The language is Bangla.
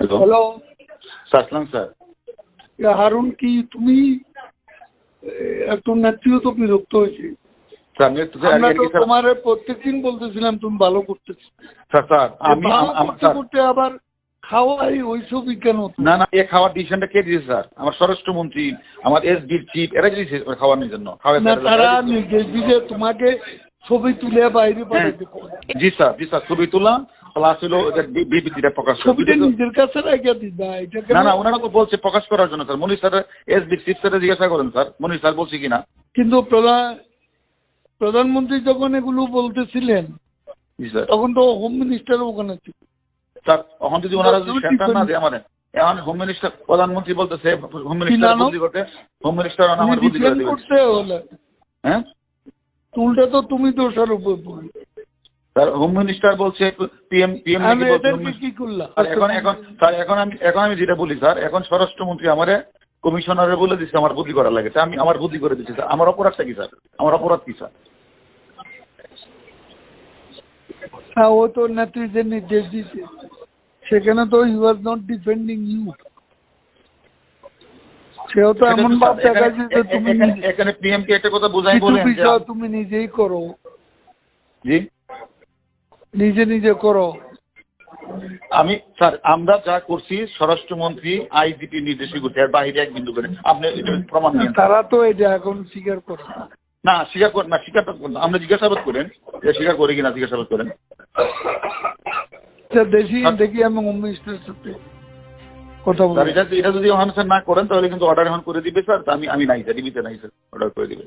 হ্যালো হ্যালো সাসলাম স্যার। হারুন, কি তুমি একটু নেত্রীও তো বিরক্ত হয়েছে। স্যার আমরা তো তোমার প্রত্যেকদিন বলতেছিলাম তুমি ভালো করতেছো, স্যার আমি ভালো করতে করতে আবার খাওয়াই ওইসব কেন? না না, এই খাওয়ার ডিসিশনটা কে দিয়েছে স্যার? আমার স্বরাষ্ট্রমন্ত্রী, আমার এসডির চিফ, এরা দিয়েছে খাওয়ানোর জন্য। না, তারা নির্দেশ দিলে তোমাকে ছবি তুলে বাইরে পাঠাইতে। জি স্যার ছবি তোলা প্লাস হলো বিবৃতিটা প্রকাশ করা। ছবিটা নিজের কাছে রেখে দিবা, এটা না না, ওনারা তো বলছে প্রকাশ করার জন্য স্যার। মনির স্যার এসডি চিফ স্যার জিজ্ঞাসা করেন স্যার, মনির স্যার বলছে কিনা। কিন্তু প্রধানমন্ত্রী যখন এগুলো বলতেছিলেন জি স্যার। তখন তো হোম মিনিস্টার ওখানে ছিল। স্যার এখন যদি ওনারা যদি সেন্টার না দেয় আমার, এখন হোম মিনিস্টার প্রধানমন্ত্রী বলতেছে হোম মিনিস্টার বদলি করতে, হোম মিনিস্টার আমার বদলি করে দিবেন। করতে হলে হ্যাঁ, উল্টা তো তুমি দোষারোপ করবে। স্যার হোম মিনিস্টার বলছে পিএম আমি এদেরকে কি করলাম? এখন আমি যেটা বলি স্যার, এখন স্বরাষ্ট্রমন্ত্রী আমারে কমিশনারে বলে দিচ্ছে আমার বদলি করা লাগে। আমি আমার বদলি করে দিচ্ছি স্যার। আমার অপরাধটা কি স্যার? আমার অপরাধ কি স্যার? হ্যাঁ, ও তো নেত্রী যে নির্দেশ দিচ্ছে সেখানে তো you was not defending you. সেও তো এমন ভাব দেখাচ্ছে যে তুমি এখানে পিএম কে একটা কথা বোঝাই কিছু বলেন বিষয় তুমি নিজেই করো, জি নিজে করো। আমি স্যার আমরা যা করছি স্বরাষ্ট্রমন্ত্রী আইজিপি নির্দেশই করছে, এর বাইরে এক বিন্দু করে আপনি এটা প্রমাণ নিয়ে। তারা তো এটা এখন স্বীকার করে না, স্বীকার করেন না, স্বীকার আমরা জিজ্ঞাসাবাদ করেন যে স্বীকার করে কিনা, জিজ্ঞাসাবাদ করেন। দেখি আমি হোম মিনিস্টারের সাথে কথা বলবো। এটা যদি ওখানে স্যার না করেন তাহলে কিন্তু অর্ডার এখন করে দিবে স্যার। আমি নাই স্যার, টিভিতে নাই স্যার, অর্ডার করে দিবে।